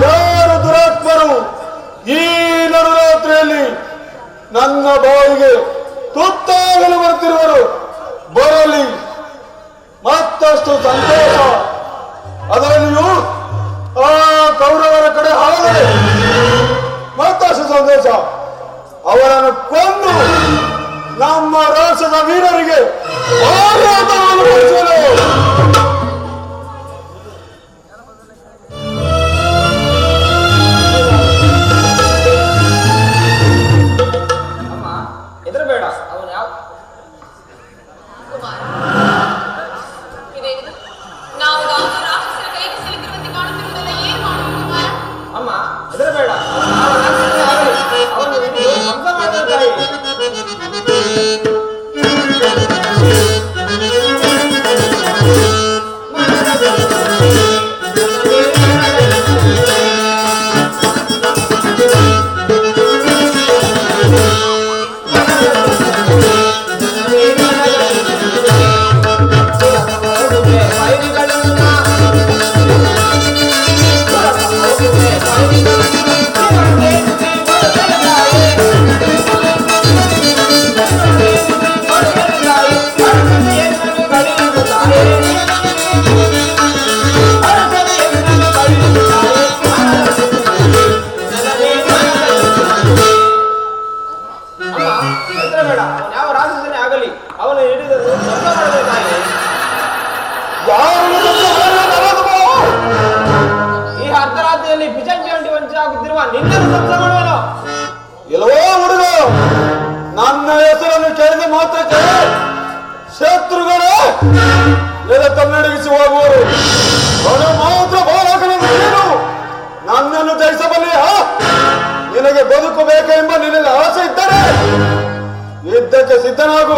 ಯಾರು ದುರಾತ್ಮರು ಈ ನಡುರಾತ್ರಿಯಲ್ಲಿ ನನ್ನ ಬಾಯಿಗೆ ತುತ್ತಾಗಲು ಬರ್ತಿರುವರು ಬರಲಿ, ಮತ್ತಷ್ಟು ಸಂತೋಷ. ಅದರಲ್ಲಿಯೂ ಆ ಕೌರವರ ಕಡೆ ಹಾಗದೆ ಮತ್ತಷ್ಟು ಸಂತೋಷ. ಅವರನ್ನು ಕೊಂದು ನಮ್ಮ ರಾಷ್ಟ್ರದ ವೀರರಿಗೆ ಆಘಾತವನ್ನು ಮಾಡಿಸಲು ಎಲ್ಲವೋ ಹುಡುಗ ನನ್ನ ಹೆಸರನ್ನು ಕೇಳಿದ ಮಾತ್ರಕ್ಕೆ ಶತ್ರುಗಳೇ ಎದೆ ತನ್ನಡಗಿಸಿ ಹೋಗುವರು. ಅವನು ಮಾತ್ರ ಬಾಲಕನನ್ನು ನನ್ನನ್ನು ಜಯಿಸಬಲ್ಲೆಯ? ನಿನಗೆ ಬದುಕಬೇಕೆಂಬ ನಿನ್ನಲ್ಲಿ ಆಸೆ ಇದ್ದರೆ ಯುದ್ಧಕ್ಕೆ ಸಿದ್ಧನಾಗು,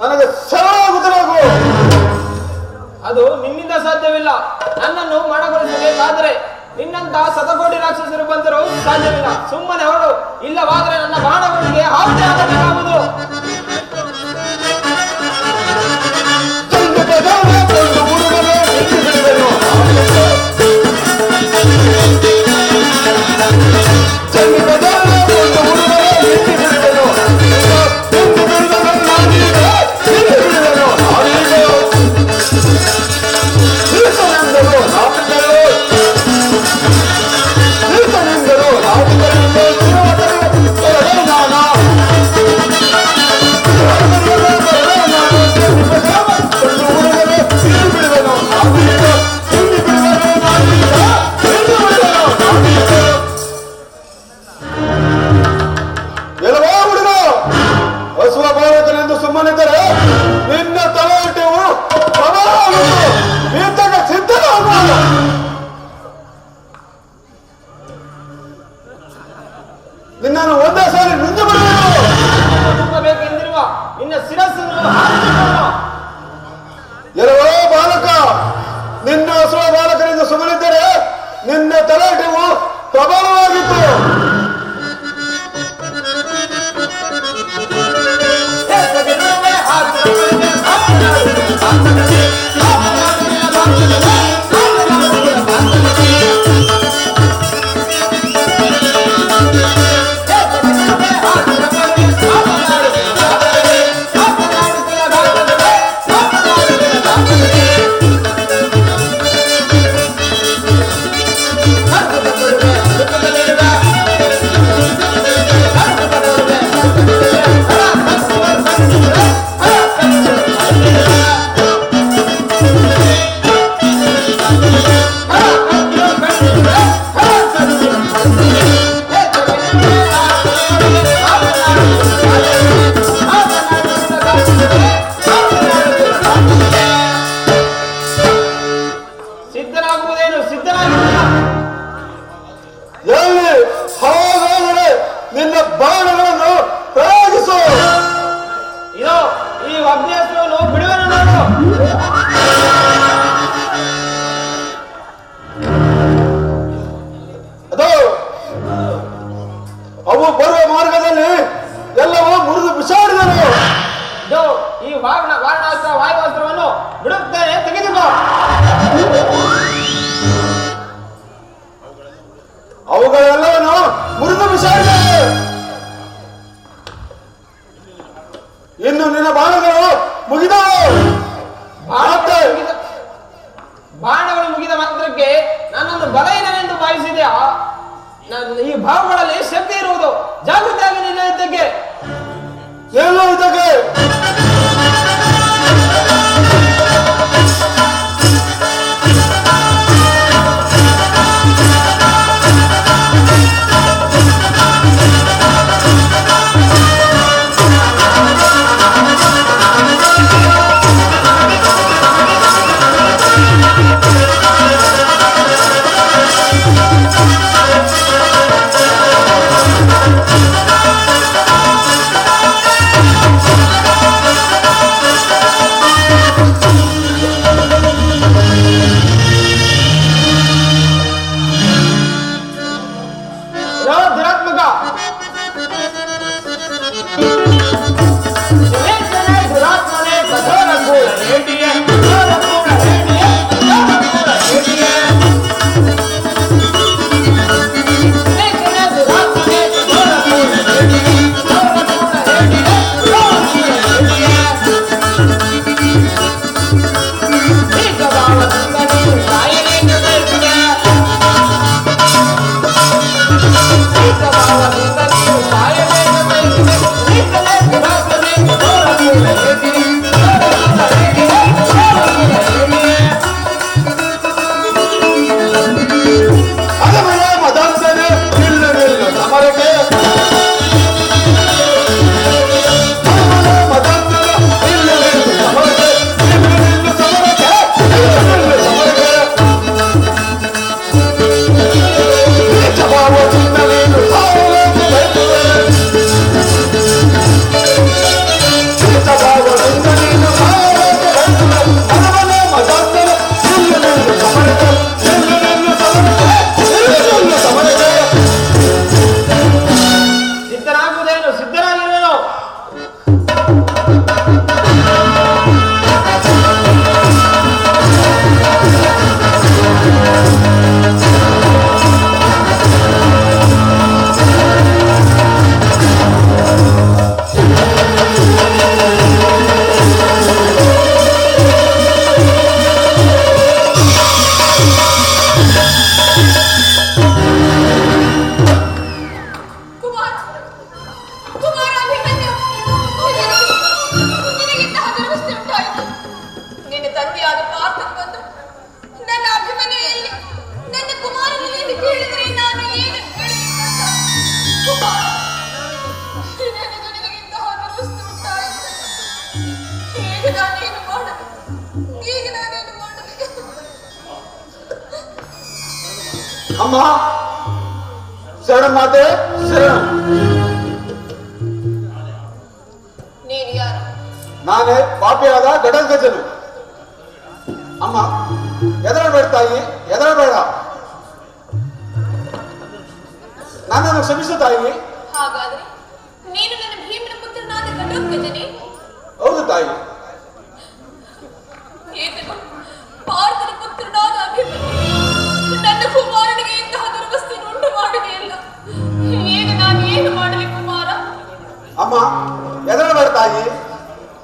ನನಗೆ ಶರಣಾಗುತ್ತನಾಗು. ಅದು ನಿನ್ನಿಂದ ಸಾಧ್ಯವಿಲ್ಲ. ನನ್ನನ್ನು ಮಣಗೊಳಿಸಬೇಕಾದರೆ ನಿನ್ನಂತಹ ಶತಕೋಟಿ ರಾಕ್ಷಸರು ಬಂದರೂ ಸಾಧ್ಯವಿಲ್ಲ. ಸುಮ್ಮನೆ ಹೊರಡು, ಇಲ್ಲವಾದರೆ ನನ್ನ ಬಾಣಗಳಿಗೆ ಆಹುತಿ ಆಗಬೇಕಾಗುವುದು. ನಿನ್ನನ್ನು ಒಂದೇ ಸಾರಿ ನುಂಗಿ ಬೇಕೆಂದಿರುವ ನಿನ್ನ ಶಿರಸ್ಸನ್ನು ಎಲ್ಲವೋ ಬಾಲಕ, ನಿನ್ನ ಹಸುವ ಬಾಲಕರಿಂದ ಸುಮ್ಮನಿದ್ದರೆ ನಿನ್ನ ತಲಾಟೆಯು ಪ್ರಬಲವಾಗಿತ್ತು. Come on. ಅಮ್ಮ ಶರಣ ಮಾತೆ ಶರಣ. ನೀನು ಯಾರು? ನಾನೇ ಪಾಪಿಯಾದ ಗಡಗಜನು. ಅಮ್ಮ ಹೆದರಬೇಡ ತಾಯಿ, ಹೆದರಬೇಡ. ನನ್ನನ್ನು ಕ್ಷಮಿಸು ತಾಯಿ. ಹಾಗಾದ್ರೆ ನೀನು ನನ್ನ ಭೀಮನ ಪುತ್ರನಾದ ಘಟೋತ್ಕಚನೇ? ಹೌದು ತಾಯಿ. ಈತನು ಪಾರ್ಥನ ಪುತ್ರನಾದ ಅಭಿಮನ್ಯು. ನನ್ನ ಕುಮಾರನಿಗೆ ಇಂತಹ ದುರ್ವಸ್ಥೆಯನ್ನು ಉಂಟು ಮಾಡಿದೆಯಲ್ಲ, ಈಗ ನಾನು ಏನು ಮಾಡಲಿ ಕುಮಾರ? ಅಮ್ಮ ಹೆದರಬೇಡ ತಾಯಿ.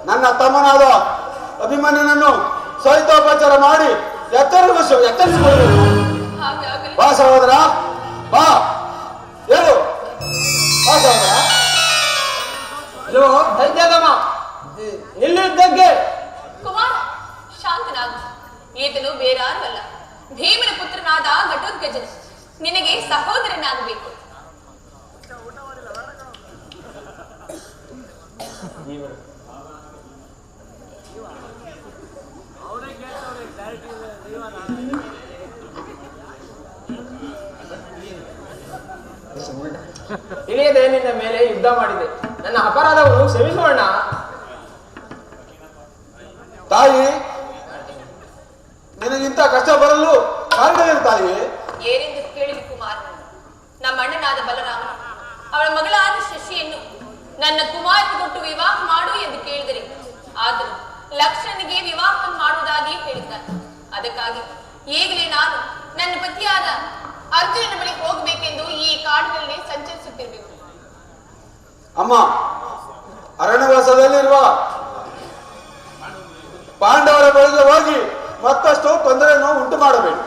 ನನ್ನ ತಮ್ಮನಾದ ಅಭಿಮನ್ಯನನ್ನು ಸಹಿತೋಪಚಾರ ಮಾಡಿ ಎತ್ತರಿಸಿಕೊಳ್ಳಬೇಕು. ಹಾಗಾಗಲಿ. ಬಾ ಸಹೋದರ, ಬಾ. ಹೇಳು ಬಾ ಸಹೋದರ. ಅಯ್ಯೋ ದೈತ್ಯದಮ್ಮ, ನಿಲ್ಲಿದ್ದಕ್ಕೆ. ಕುಮಾರ ಶಾಂತನಾಗು. ಈತನು ಬೇರಾರಲ್ಲ, ಭೀಮನ ಪುತ್ರನಾದ ಘಟೋತ್ಕಚನು. ನಿನಗೆ ಸಹೋದರನಾಗಬೇಕು. ತಿಳಿಯದೆ ನಿನ್ನ ಮೇಲೆ ಯುದ್ಧ ಮಾಡಿದೆ. ನನ್ನ ಅಪರಾಧವನ್ನು ಕ್ಷಮಿಸೋಣ. ತಾಯಿ ನಿನಗಿಂತ ಕಷ್ಟ ಬರಲು ಕಾರಣವೇನು ತಾಯಿ? ಏನೆಂದು ಕೇಳಿದ ಕುಮಾರ, ನಮ್ಮ ಅಣ್ಣನಾದ ಬಲರಾಮನು ಅವಳ ಮಗಳಾದ ಶಶಿಯನ್ನು ನನ್ನ ಕುಮಾರನ ಕೊಟ್ಟು ವಿವಾಹ ಮಾಡು ಎಂದು ಕೇಳಿದರೆ, ಆದರೂ ಲಕ್ಷ್ಮಣನಿಗೆ ವಿವಾಹ ಮಾಡುವುದಾಗಿ ಹೇಳಿದ್ದಾನೆ. ಅದಕ್ಕಾಗಿ ಈಗಲೇ ನಾನು ನನ್ನ ಪತಿಯಾದ ಅರ್ಜುನನ ಬಳಿ ಹೋಗಬೇಕೆಂದು ಈ ಕಾಡಿನಲ್ಲಿ ಸಂಚರಿಸುತ್ತಿರಬೇಕು. ಅಮ್ಮ ಅರಣ್ಯವಾಸದಲ್ಲಿರುವ ಪಾಂಡವರ ಬಳಿಗೆ ಹೋಗಿ ಮತ್ತಷ್ಟು ತೊಂದರೆಯನ್ನು ಉಂಟು ಮಾಡಬೇಡಿ.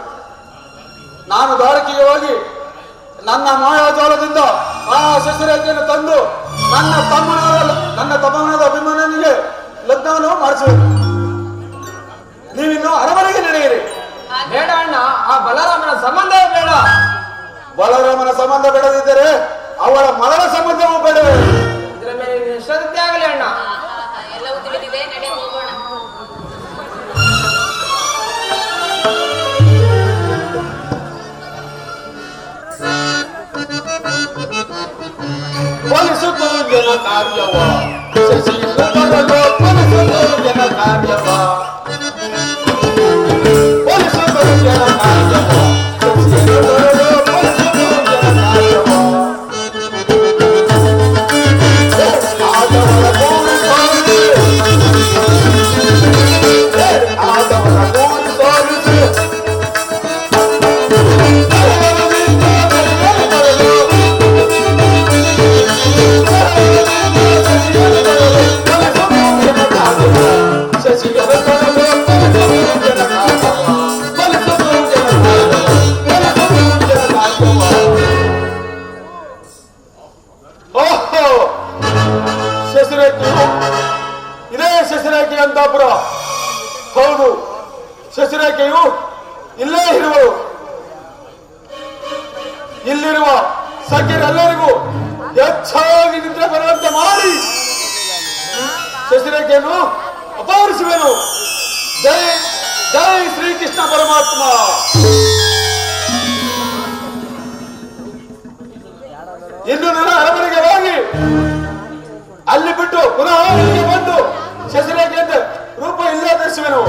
ನಾನು ದ್ವಾರಕೆಗೆ ಹೋಗಿ ನನ್ನ ಮಾಯಾಜಾಲದಿಂದ ಆ ಶಸ್ತ್ರರೇಖೆಯನ್ನು ತಂದು ನನ್ನ ತಮ್ಮನಾದ ಅಭಿಮನ್ಯನಿಗೆ ಲಗ್ನವನ್ನು ಮಾಡಿಸಬೇಕು. ನೀವಿನ್ನು ಅರಮನೆಗೆ ನಡೆಯಿರಿ. ಬೇಡ ಅಣ್ಣ, ಆ ಬಲರಾಮನ ಸಂಬಂಧವೇ ಬೇಡ. ಬಲರಾಮನ ಸಂಬಂಧ ಬೇಡದಿದ್ದರೆ ಅವಳ ಮಗಳ ಸಂಬಂಧವೂ ಬೇಡವೇ? ಇದರ ಮೇಲೆ ಶ್ರದ್ಧೆ ಆಗಲಿ ಅಣ್ಣ. ಎಲ್ಲವೂ ತಿಳಿದಿದೆ, ನಡೆ ಹೋಗೋಣ. ಫಲಿಸಿತು ಜನ ಕಾರ್ಯವ ಶಶಿಯಿಂದ ಬರಲು ಫಲಿಸಿತು ಜನ ಕಾರ್ಯವ ಫಲಿಸಿತು ಜನ ಕಾರ್ಯವ ಶಶಿಯಿಂದ ಬರಲು ಫಲಿಸಿತು ಜನ ಕಾರ್ಯವ ಆದವರ ಗೋಳು ಸಾರಿದೆ ಆದವರ ಗೋಳು ಸಾರಿದೆ ಇದೇ ಶಶಿರೇಖೆ ಅಂತಾಪುರ. ಹೌದು, ಶಶಿರೇಖೆಯು ಇಲ್ಲೇ ಇರುವಳು. ಇಲ್ಲಿರುವ ಸಖಿರೆಲ್ಲರಿಗೂ ಹೆಚ್ಚಾಗಿ ನಿದ್ರೆ ಬರುವಂತೆ ಮಾಡಿ ಶಶಿರೇಖೆಯನ್ನು ಅಪಹರಿಸುವೆನು. ಜೈ ಜೈ ಶ್ರೀಕೃಷ್ಣ ಪರಮಾತ್ಮ. ಇನ್ನು ನನ್ನ ಅರಮನೆಗೆ ಹೋಗಿ ಅಲ್ಲಿ ಬಿಟ್ಟು ಪುನಃ ಇಲ್ಲಿಗೆ ಬಂದು ಶಶಿರೇಖೆ ಅಂತ ರೂಪ ಇಲ್ಲದಿಸುವೆನು.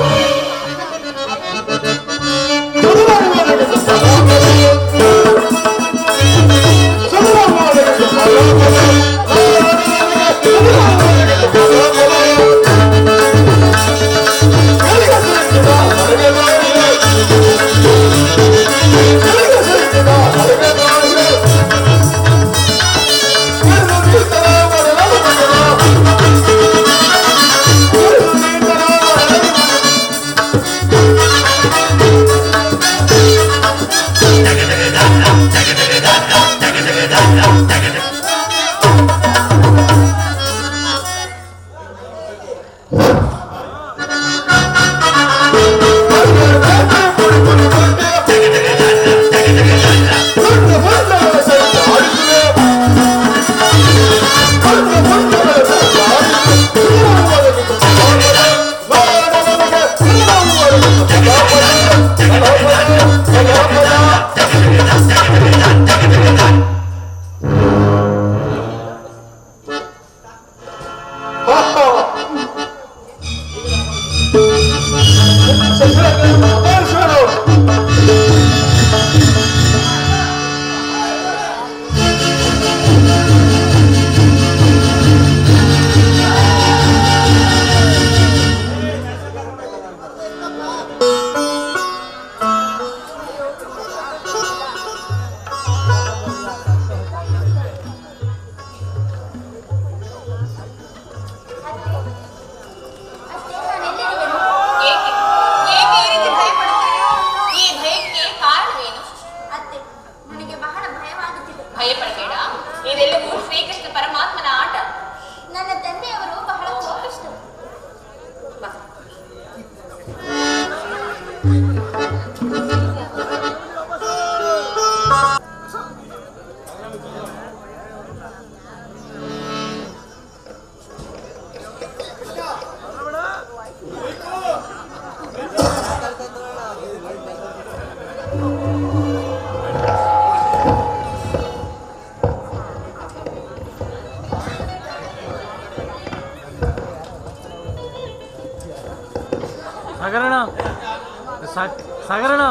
ಸಾಗರಣ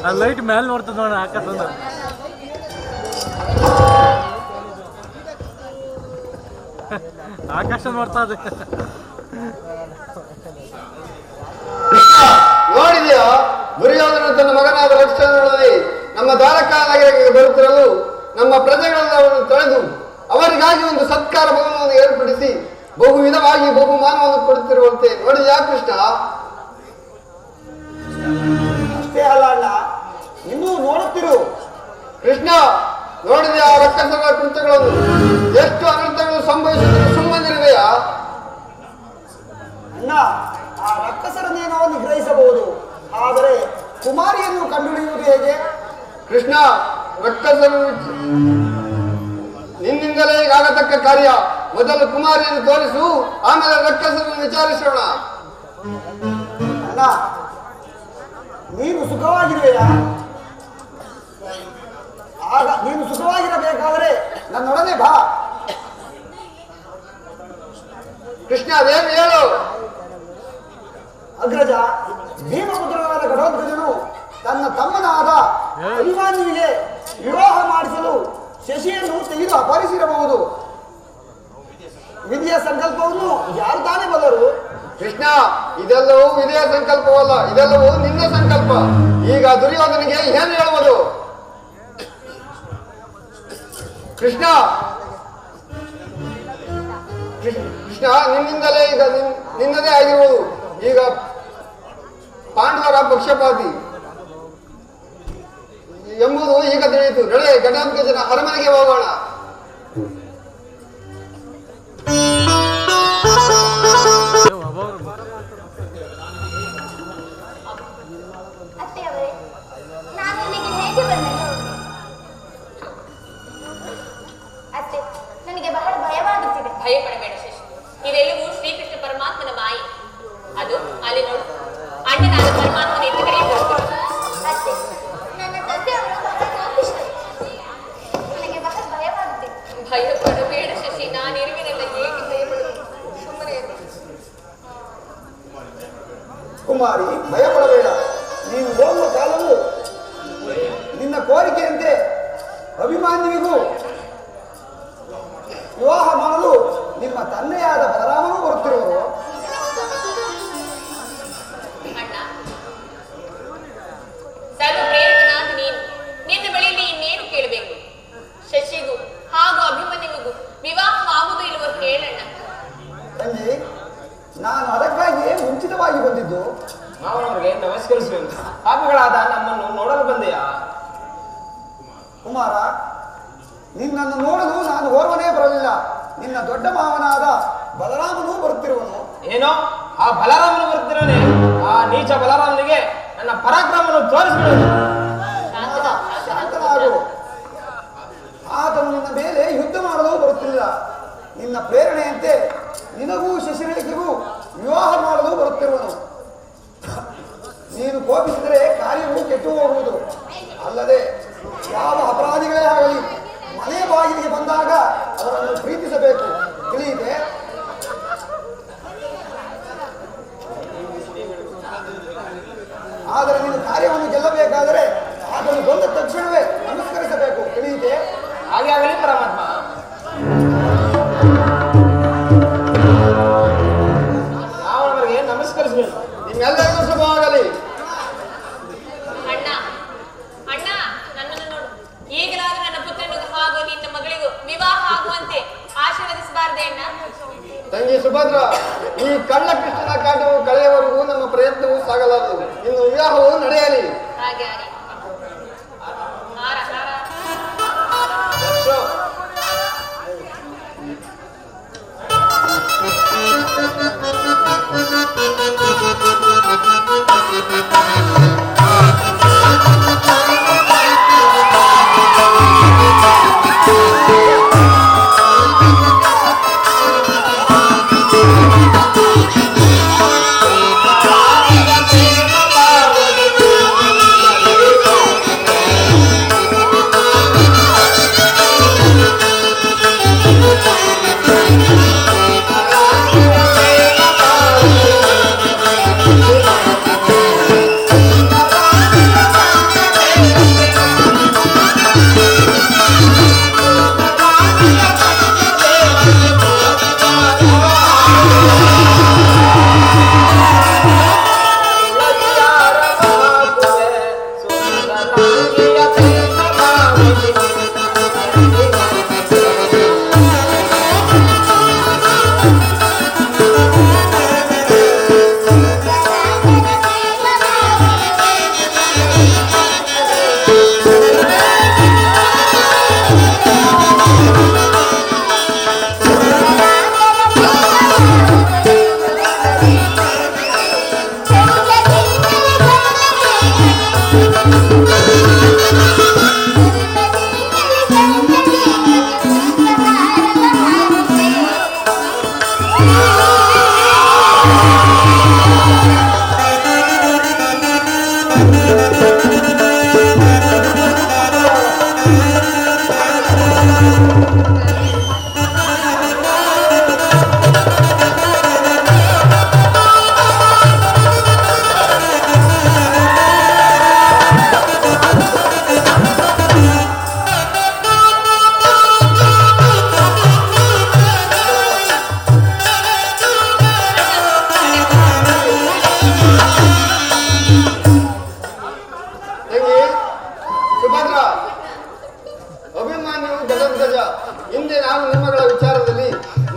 ಆ ಲೈಟ್ ಮೇಲೆ ನೋಡ್ತದ ನೋಡ ಆಕಾಶದ ಆಕಾಶ ನೋಡ್ತಾ ಇದೆ. ನೋಡಿದೆಯಾ ದುರ್ಯೋಧನ ತನ್ನ ಮಗನಾದ ರಕ್ಷಣೆಗಳಲ್ಲಿ ನಮ್ಮ ದ್ವಾರಕಾ ನಗರಕ್ಕೆ ಬರುತ್ತಿರಲು ನಮ್ಮ ಪ್ರಜೆಗಳನ್ನು ಅವರನ್ನು ತೊಳೆದು ಅವರಿಗಾಗಿ ಒಂದು ಸತ್ಕಾರ ಭವನವನ್ನು ಏರ್ಪಡಿಸಿ ಬಹು ವಿಧವಾಗಿ ಬಹುಮಾನವನ್ನು ಕೊಡುತ್ತಿರುವಂತೆ ನೋಡಿದ್ಯಾ ಕೃಷ್ಣ? ಅಷ್ಟೇ ಅಲ್ಲ ಅಣ್ಣ, ಇನ್ನೂ ನೋಡುತ್ತಿರು. ಕೃಷ್ಣ, ನೋಡಿದೆಯಾ ರಕ್ಕಸರ ಕೃತ್ಯಗಳನ್ನು? ಎಷ್ಟು ಅನರ್ಥಗಳು ಸಂಭವಿಸಿದರೂ ಸುಮ್ಮನಿರುವೆಯಾ? ಅಣ್ಣ, ಆ ರಕ್ಕಸರನ್ನೇನೋ ನಿಗ್ರಹಿಸಬಹುದು, ಆದರೆ ಕುಮಾರಿಯನ್ನು ಕಂಡುಹಿಡಿಯುವುದು ಹೇಗೆ? ಕೃಷ್ಣ, ರಕ್ಕಸರು ನಿನ್ನಿಂದಲೇ ಆಗತಕ್ಕ ಕಾರ್ಯ. ಮೊದಲು ಕುಮಾರಿಯನ್ನು ತೋರಿಸು, ಆಮೇಲೆ ರಕ್ಕಸರನ್ನು ವಿಚಾರಿಸೋಣ. ಅಣ್ಣ, ನೀನು ಸುಖವಾಗಿರುವೆಯಾ? ಆಗ ನೀನು ಸುಖವಾಗಿರಬೇಕಾದರೆ ನನ್ನೊಡನೆ ಬಾ. ಕೃಷ್ಣ, ಅದೇನು ಹೇಳು? ಅಗ್ರಜ, ಭೀಮಪುತ್ರನಾದ ಘಟೋತ್ಕಚನು ತನ್ನ ತಮ್ಮನಾದ ಅಭಿಮಾನಿಗೆ ವಿವಾಹ ಮಾಡಿಸಲು ಶಶಿಯನ್ನು ತೆಗೆದು ಅಪಹರಿಸಿರಬಹುದು. ವಿಧಿಯ ಸಂಕಲ್ಪವನ್ನು ಯಾರು ತಾನೇ ಬಲ್ಲರು? ಕೃಷ್ಣ, ಇದೆಲ್ಲವೂ ವಿಧಿಯ ಸಂಕಲ್ಪವಲ್ಲ, ಇದೆಲ್ಲವೂ ನಿನ್ನ ಸಂಕಲ್ಪ. ಈಗ ದುರ್ಯೋಧನಿಗೆ ಏನು ಹೇಳುವುದು? ಕೃಷ್ಣ, ಕೃಷ್ಣ, ನಿನ್ನಿಂದಲೇ ಈಗ ನಿನ್ನದೇ ಆಗಿರುವುದು. ಈಗ ಪಾಂಡವರ ಪಕ್ಷಪಾತಿ ಎಂಬುದು ಈಗ ತಿಳಿಯಿತು. ನಡೆ, ಘಟೋತ್ಕಚನ ಅರಮನೆಗೆ ಹೋಗೋಣ. ಅತ್ತೆಯವರೇ, ನಾನು ಇಲ್ಲಿಗೆ ಹೇಗೆ ಬಂದೆ? ಅತ್ತೆ, ನನಗೆ ಬಹಳ ಭಯವಾಗುತ್ತಿದೆ. ಭಯ ಪಡಬೇಡ ಶಶಿ, ಇದೆಲ್ಲವೂ ಶ್ರೀಕೃಷ್ಣ ಪರಮಾತ್ಮನ ಮಾಯೆ. ಅದು ಅಲ್ಲಿ ನೋಡು, ಅಣ್ಣನಾದ ಪರಮಾತ್ಮನ ಎತ್ತ ಕಡೆ ಬರುತ್ತದೆ. ಅತ್ತೆ, ನನ್ನ ತಂದೆಯವರು ಬಹಳ ಕೋಪಿಷ್ಠರು. ನನಗೆ ಬಹಳ ಭಯವಾಗುತ್ತಿದೆ. ಭಯ ಪಡಬೇಡ ಶಶಿ, ನಾನಿರುವೆನಲ್ಲ, ಏಕೆ ಭಯ ಪಡುವುದು? ಸುಮ್ಮನೆ ಇರು. ಕುಮಾರಿ, ಭಯಪಡಬೇಡ. ನೀನು ಹೋಗುವ ಕಾಲವು ನಿನ್ನ ಕೋರಿಕೆಯಂತೆ ಅಭಿಮಾನ್ಯವಿಗೂ ವಿವಾಹ ಮಾಡಲು ನಿಮ್ಮ ತಂದೆಯಾದ ಬಲರಾಮನೂ ಬರುತ್ತಿರುವರು. ಅಣ್ಣ, ಸರ್ವ ಪ್ರೇರಕನಾದ ನೀನು ನಿನ್ನ ಬಳಿಯಲ್ಲಿ ಇನ್ನೇನು ಕೇಳಬೇಕು? ಶಶಿಗೂ ಹಾಗೂ ಅಭಿಮನ್ಯುವಿಗೂ ವಿವಾಹ ಆಗುವುದು ಇಲ್ಲವೋ ಕೇಳಣ್ಣ. ತಂಗಿ, ನಾನು ಅದಕ್ಕಾಗಿಯೇ ಮುಂಚಿತವಾಗಿ ಬಂದಿದ್ದು. ಮಾವನವರಿಗೆ ನಮಸ್ಕರಿಸುವೆನು. ಪಾಪಿಗಳಾದ ನಮ್ಮನ್ನು ನೋಡಲು ಬಂದೆಯಾ? ಕುಮಾರ, ನಿನ್ನನ್ನು ನೋಡಲು ನಾನು ಓರ್ವನೇ ಬರಲಿಲ್ಲ. ನಿನ್ನ ದೊಡ್ಡ ಮಾವನಾದ ಬಲರಾಮನೂ ಬರುತ್ತಿರುವನು. ಏನೋ ಆ ಬಲರಾಮನು ಬರ್ತಿರೋನೆ? ಆ ನೀಚ ಬಲರಾಮನಿಗೆ ನನ್ನ ಪರಾಕ್ರಮವನ್ನು ತೋರಿಸಿಬಿಡುವುದು. ಶಾಂತನಾಗು. ಆತನು ನಿನ್ನ ಮೇಲೆ ಯುದ್ಧ ಮಾಡಲು ಬರುತ್ತಿಲ್ಲ. ನಿನ್ನ ಪ್ರೇರಣೆಯಂತೆ ನಿನಗೂ ಶಶಿರೇಖೆಗೂ ವಿವಾಹ ಮಾಡಲು ಬರುತ್ತಿರುವನು. ನೀನು ಕೋಪಿಸಿದರೆ ಕಾರ್ಯವು ಕೆಟ್ಟು ಹೋಗುವುದು. ಅಲ್ಲದೆ ಯಾವ ಅಪರಾಧಿಗಳೇ ಆಗಲಿ ಮನೆ ಬಾಗಿಲಿಗೆ ಬಂದಾಗ ಅವರನ್ನು ಪ್ರೀತಿಸಬೇಕು, ತಿಳಿಯಿದೆ? ಆದರೆ ನೀನು ಕಾರ್ಯವನ್ನು ಗೆಲ್ಲಬೇಕಾದರೆ ಅದನ್ನು ಬಂದ ತಕ್ಷಣವೇ ನಮಸ್ಕರಿಸಬೇಕು, ತಿಳಿಯಿದೆ? ಹಾಗೆ ಆಗಲಿ ಪರಮಾತ್ಮ. ಮಾವನವರಿಗೆ ನಮಸ್ಕರಿಸಬೇಕು. ನಿಮ್ಮೆಲ್ಲರಿಗೂ ಶುಭವಾಗಲಿ. ಅಣ್ಣ, ಅಣ್ಣ, ನನ್ನನ್ನು ನೋಡು. ಈಗಲಾದ್ರೂ ನನ್ನ ಪುತ್ರನಿಗೂ ಹಾಗೂ ನಿನ್ನ ಮಗಳಿಗೂ ವಿವಾಹ ಆಗುವಂತೆ ಆಶೀರ್ವದಿಸಬಾರದೆ ಅಣ್ಣ? ತಂಗಿ ಸುಭದ್ರ, ಈ ಕಳ್ಳ ಕೃಷ್ಣನ ಕಾಟವು ಕಳೆಯವರೆಗೂ ನಮ್ಮ ಪ್ರಯತ್ನವೂ ಸಾಗಲಾರದು. ಇನ್ನು ವಿವಾಹವು ನಡೆಯಲಿ. ಹಾಗೆ ಹಾಗೆ. ಹಾರ ಹಾರ. ಯಶೋ, ತಂಗಿ ಸುಭದ್ರ, ಅಭಿಮಾನ್ಯು ಜಗದ್ಗಜ, ಹಿಂದೆ ನಾನು ನಿಮ್ಮಗಳ ವಿಚಾರದಲ್ಲಿ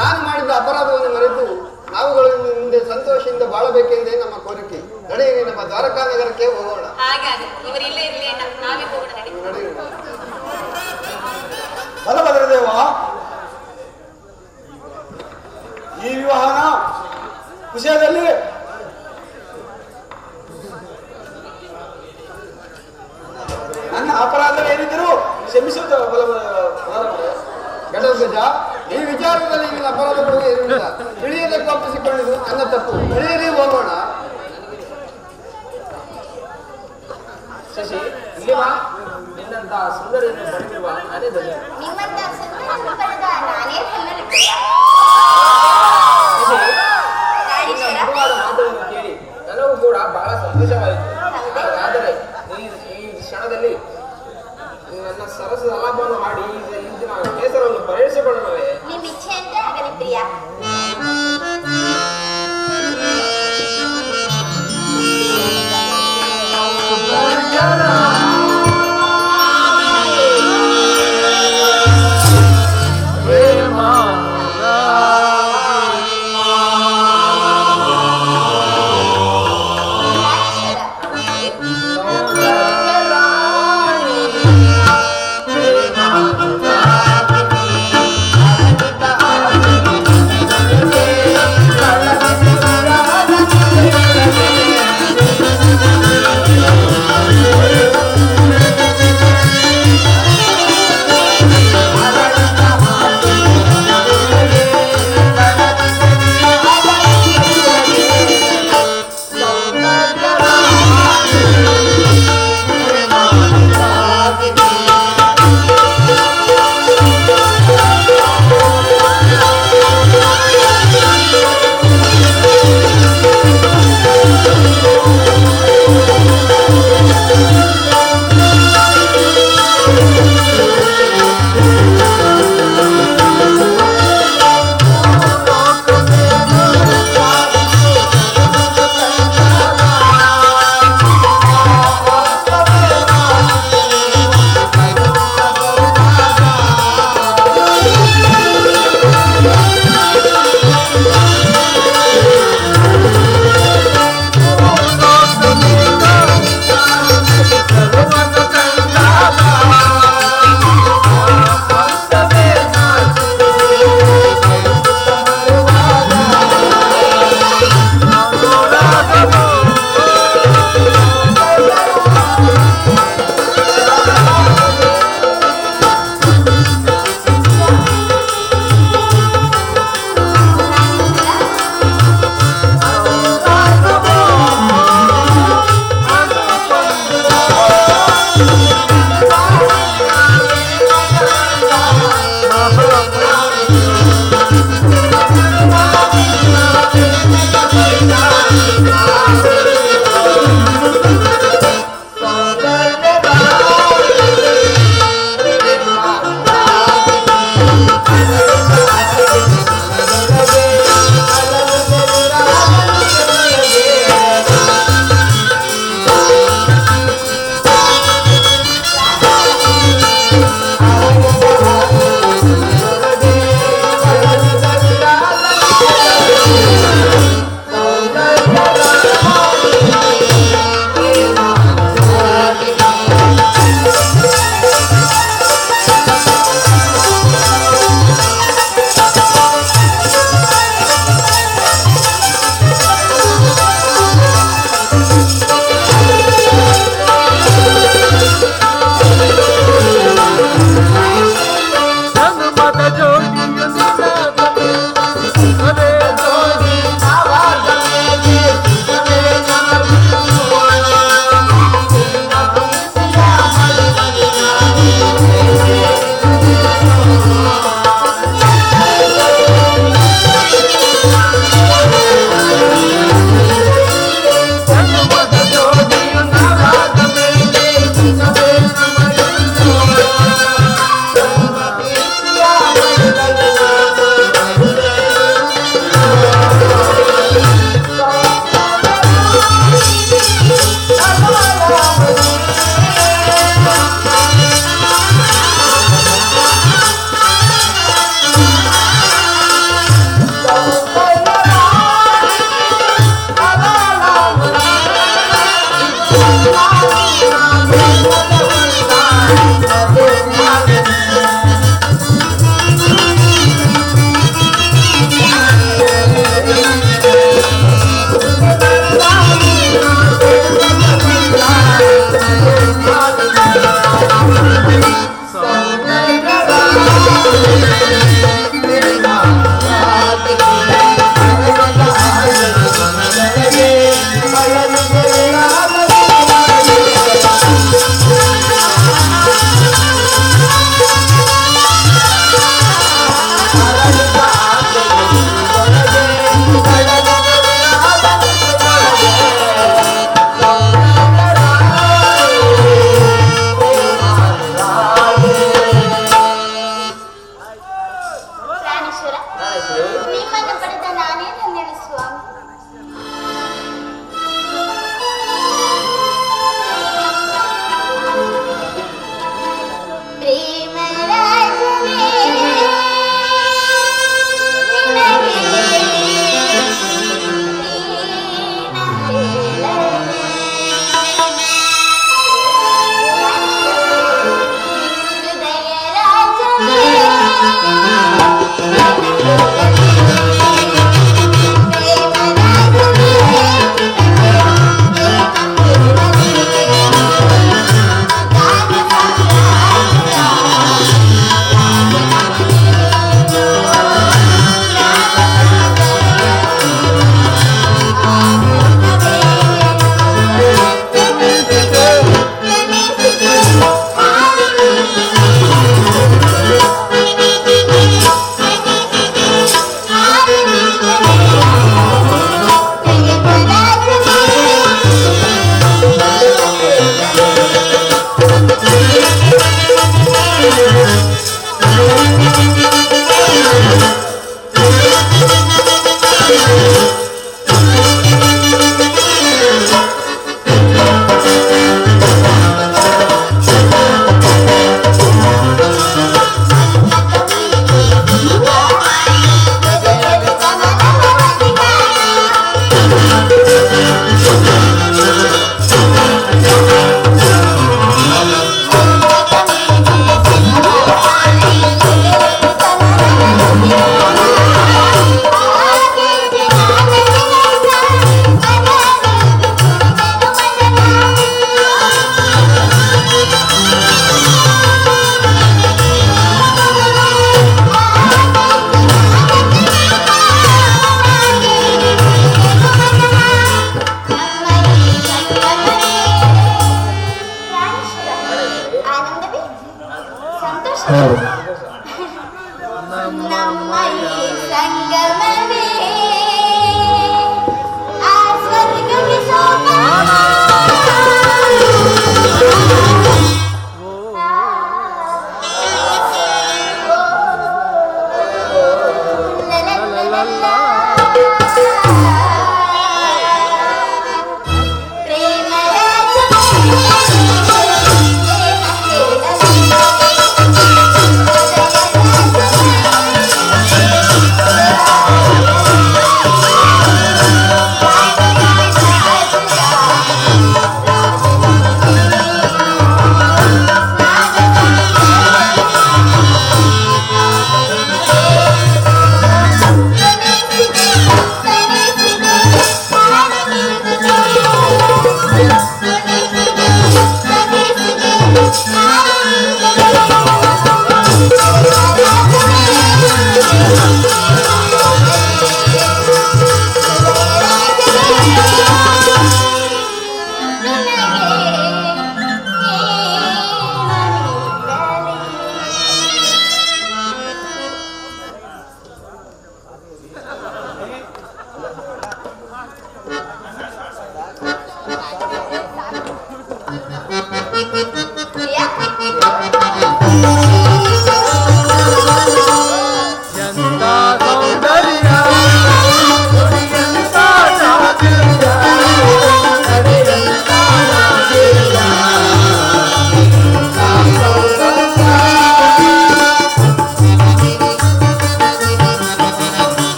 ನಾನು ಮಾಡಿದ ಅಪರಾಧವನ್ನು ಮರೆತು ನಾವುಗಳು ಮುಂದೆ ಸಂತೋಷದಿಂದ ಬಾಳಬೇಕೆಂದೇ ನಮ್ಮ ಕೋರಿಕೆ. ನಡೆಯಿರಿ, ನಮ್ಮ ದ್ವಾರಕಾ ನಗರಕ್ಕೆ ಹೋಗೋಣ. ಹಾಗಾಗಿ ಇವರಿಲ್ಲೇ ಇರ್ಲಿ ಅಣ್ಣ, ನಾವೇ ಹೋಗೋಣ ನಡಿ. ನಡೆಯಿರಿ. ಬಲಭದ್ರದೇವ, ಈ ವಿವಾಹನ ವಿಷಯದಲ್ಲಿ ನನ್ನ ಅಪರಾಧ ಏನಿದ್ದರೂ ಕ್ಷಮಿಸುತ್ತ ಗಡಗಜ, ಈ ವಿಚಾರದಲ್ಲಿ ನಿನ್ನ ಅಪರಾಧಗಳು ಏನಿಲ್ಲ. ತಿಳಿಯದೆ ಕೋಪಿಸಿಕೊಂಡಿದ್ದು ನನ್ನ ತಪ್ಪು. ನಡೆಯಿರಿ, ಹೋಗೋಣ. ಶಶಿ, ಇಲ್ಲಿ ಬಾ. ನಿನ್ನಂತ ಸುಂದರಿಯನ್ನು ಪಡೆದಿರುವ ನಾನೇ ಧನ್ಯ. ನಿಮ್ಮಂತ ಸುಂದರನ್ನು ಪಡೆದ ನಾನೇ ಧನ್ಯಳು. ಶಶಿ, ನಿನ್ನ ರಾಣೀಶ್ವರ, ಮೃದುವಾದ ಮಾತುಗಳನ್ನು ಕೇಳಿ ನನಗೂ ಕೂಡ ಬಹಳ ಸಂತೋಷವಾಯಿತು. ಆದರೆ ಈ ಕ್ಷಣದಲ್ಲಿ ನನ್ನ ಸರಸದ ಆಲಾಪವನ್ನು ಮಾಡಿ ಇಂದಿನ ಕೇಸರವನ್ನು ಪರಿಹರಿಸಿಕೊಳ್ಳುವೇ. ನಿಮ್ಮ ಇಚ್ಛೆಯಂತೆ ಆಗಲಿ ಪ್ರಿಯ. ರಾಣೀಶ್ವರ,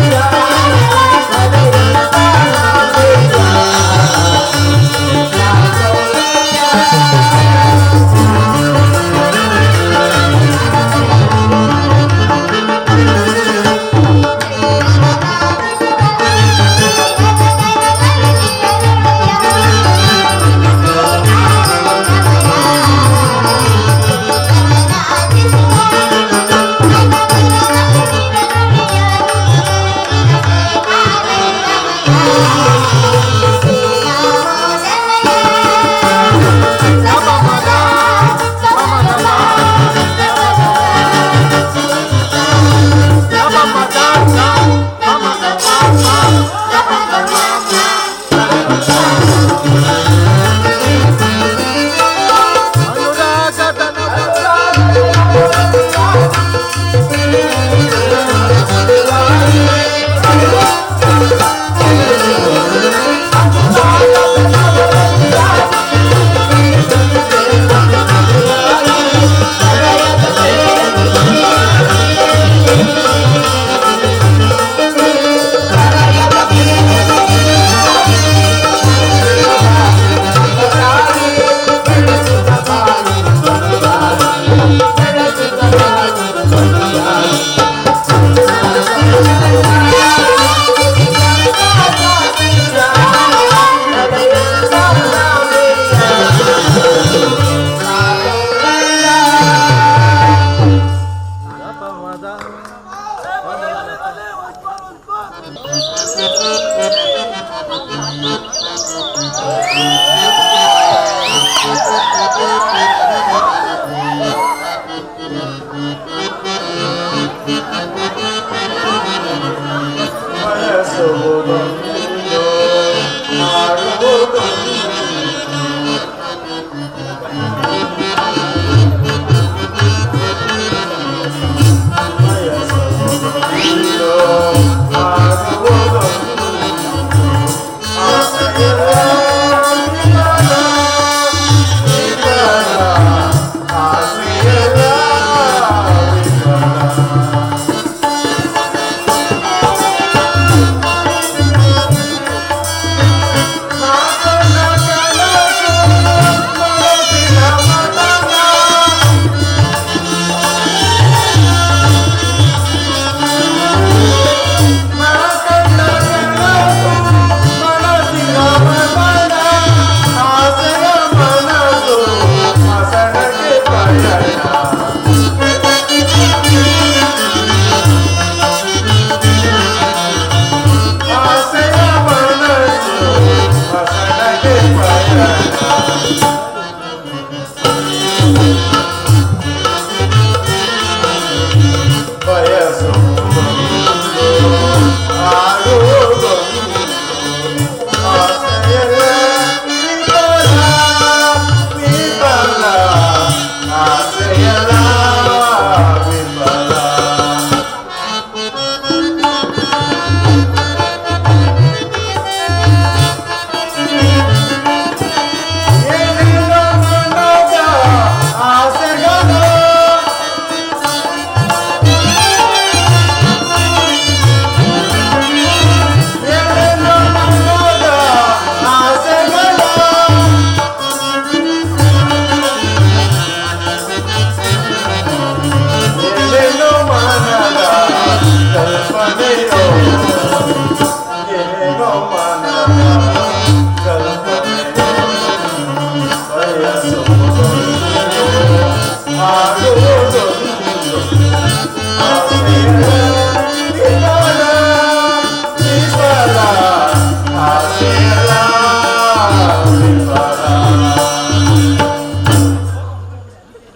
Yeah.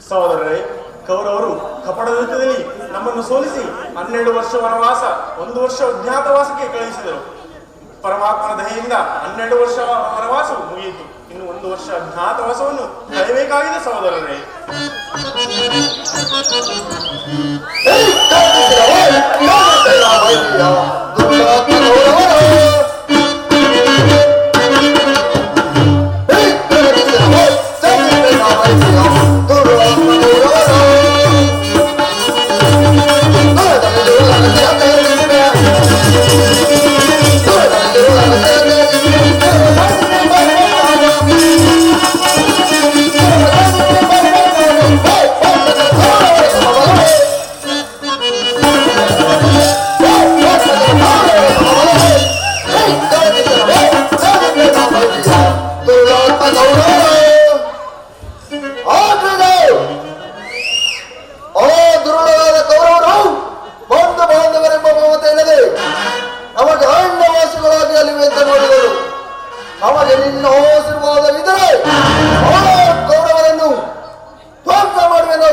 ಸಹೋದರರೇ, ಕೌರವರು ಕಪಟದ ಯುದ್ಧದಲ್ಲಿ ನಮ್ಮನ್ನು ಸೋಲಿಸಿ 12 ವರ್ಷ ವನವಾಸ 1 ವರ್ಷ ಅಜ್ಞಾತವಾಸಕ್ಕೆ ಕಳುಹಿಸಿದರು. ಪರಮಾತ್ಮನ ದಯೆಯಿಂದ 12 ವರ್ಷ ವನವಾಸವು ಮುಗಿಯಿತು. ಇನ್ನು 1 ವರ್ಷ ಅಜ್ಞಾತವಾಸವನ್ನು ಕಳೆಯಬೇಕಾಗಿದೆ ಸಹೋದರರೇ. ಅವರಿಗೆ ನಿನ್ನ ಆಶೀರ್ವಾದವಿದ್ದರೆ ಕೌರವರನ್ನು ಧ್ವಂಸ ಮಾಡುವೆನು.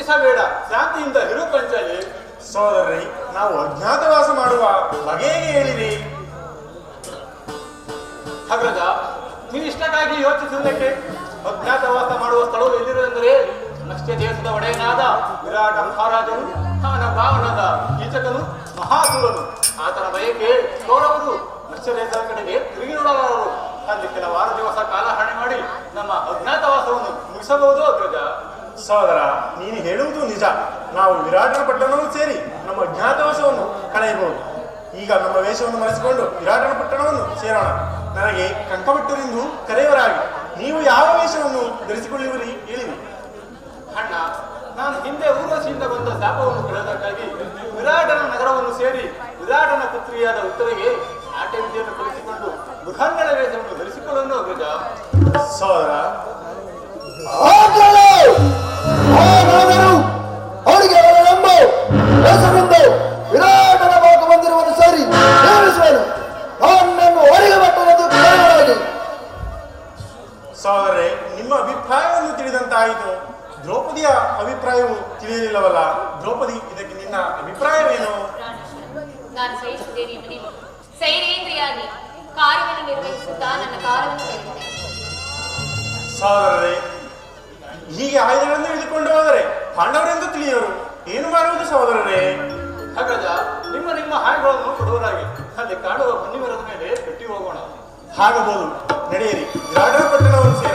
ಚಿಂತಿಸಬೇಡ, ಶಾಂತಿಯಿಂದ ಇರು ಪಂಚಾಲಿ. ಸಹೋದರರೇ, ನಾವು ಅಜ್ಞಾತವಾಸ ಮಾಡುವ ಬಗೆಗೆ ಹೇಳಿರಿ. ಅಗ್ರಜ, ನೀವು ಇಷ್ಟಕ್ಕಾಗಿ ಯೋಚಿಸುವುದಕ್ಕೆ ಅಜ್ಞಾತವಾಸ ಮಾಡುವ ಸ್ಥಳವು ಎಲ್ಲಿರುವುದೆಂದರೆ ನಕ್ಷ ದೇಶದ ಒಡೆಯನಾದ ವಿರಾಟ ಮಹಾರಾಜನು, ಅವನ ಭಾವನಾದ ಕೀಚಕನು, ಮಹಾಸುರನು, ಆತನ ಬಯಕೆ ಕೌರವರು ನಕ್ಷ ದೇಶದ ಕಡೆಗೆ ತಿರುಗಿ ನೋಡಲಾರರು. ಅಲ್ಲಿ ಕೆಲವಾರು ದಿವಸ ಕಾಲ ಹಣೆ ಮಾಡಿ ನಮ್ಮ ಅಜ್ಞಾತವಾಸವನ್ನು ಮುಗಿಸಬಹುದು. ಅಗ್ರಜ, ಸಹೋದರ, ನೀನು ಹೇಳುವುದು ನಿಜ. ನಾವು ವಿರಾಟನ ಪಟ್ಟಣವನ್ನು ಸೇರಿ ನಮ್ಮ ಅಜ್ಞಾತವಾಸವನ್ನು ಕಳೆಯಬಹುದು. ಈಗ ನಮ್ಮ ವೇಷವನ್ನು ಮರೆಸಿಕೊಂಡು ವಿರಾಟನ ಪಟ್ಟಣವನ್ನು ಸೇರೋಣ. ನನಗೆ ಕಂಕಭಟ್ಟರೆಂದು ಕರೆಯವರಾಗಿ ನೀವು ಯಾವ ವೇಷವನ್ನು ಧರಿಸಿಕೊಳ್ಳುವಿರಿ ಹೇಳಿರಿ. ಅಣ್ಣ, ನಾನು ಹಿಂದೆ ಊರ್ವಶಿಯಿಂದ ಬಂದ ಶಾಪವನ್ನು ಕಳೆದಕ್ಕಾಗಿ ವಿರಾಟನ ನಗರವನ್ನು ಸೇರಿ ವಿರಾಟನ ಪುತ್ರಿಯಾದ ಉತ್ತರೆಗೆ ನಾಟ್ಯ ವಿದ್ಯೆಯನ್ನು ಕಲಿಸಿಕೊಂಡು ಬೃಹನ್ನಳ ವೇಷವನ್ನು ಧರಿಸಿಕೊಳ್ಳಲು. ಅಗ್ರಜ, ಸಹೋದರ, ಅವರಿಗೆ ನಂಬ ಹೆಸರಿಂದ ವಿರಾಟನ ಭಾಗ ಬಂದಿರುವುದು ಸರಿ ನೇಮಿಸುವೆನು. ಅವನನ್ನು ಹೊರಗೆ ಬಟ್ಟರೆಂದು ಕರೆಯಲಾಗಿ. ಸಹೋದರರೇ, ನಿಮ್ಮ ಅಭಿಪ್ರಾಯವನ್ನು ತಿಳಿದಂತಾಯಿತು. ದ್ರೌಪದಿಯ ಅಭಿಪ್ರಾಯವು ತಿಳಿಯಲಿಲ್ಲವಲ್ಲ. ದ್ರೌಪದಿ, ಇದಕ್ಕೆ ನಿನ್ನ ಅಭಿಪ್ರಾಯವೇನು? ನಾನು ಸಹಿಸುತ್ತೇನೆ ಮನೆ ಸೈರೇಂದ್ರಿಯಾಗಿ ಕಾರ್ಯವನ್ನು ನಿರ್ವಹಿಸುತ್ತಾ ನನ್ನ ಕಾರ್ಯವನ್ನು ಕೈಗೊಂಡೆ. ಸಹೋದರರೇ, ಹೀಗೆ ಆಯುಧಗಳನ್ನು ಹಿಡಿದುಕೊಂಡು ಹೋದರೆ ಪಾಂಡವರೆಂದು ತಿಳಿಯೋರು ಏನು ಮಾಡುವುದು? ಸಹೋದರರೇ, ಅಗ್ರಜ, ನಿಮ್ಮ ನಿಮ್ಮ ಹಾಯ್ಗಳನ್ನು ಕೊಡುವರಾಗಿ ಅಲ್ಲಿ ಕಾಣುವ ಮುನಿವರದ ಮೇಲೆ ಕಟ್ಟಿ ಹೋಗೋಣ. ಹಾಗಬಹುದು. ನಡೆಯಿರಿ, ವಿರಾಟನ ಪಟ್ಟಣವನ್ನು ಸೇರ.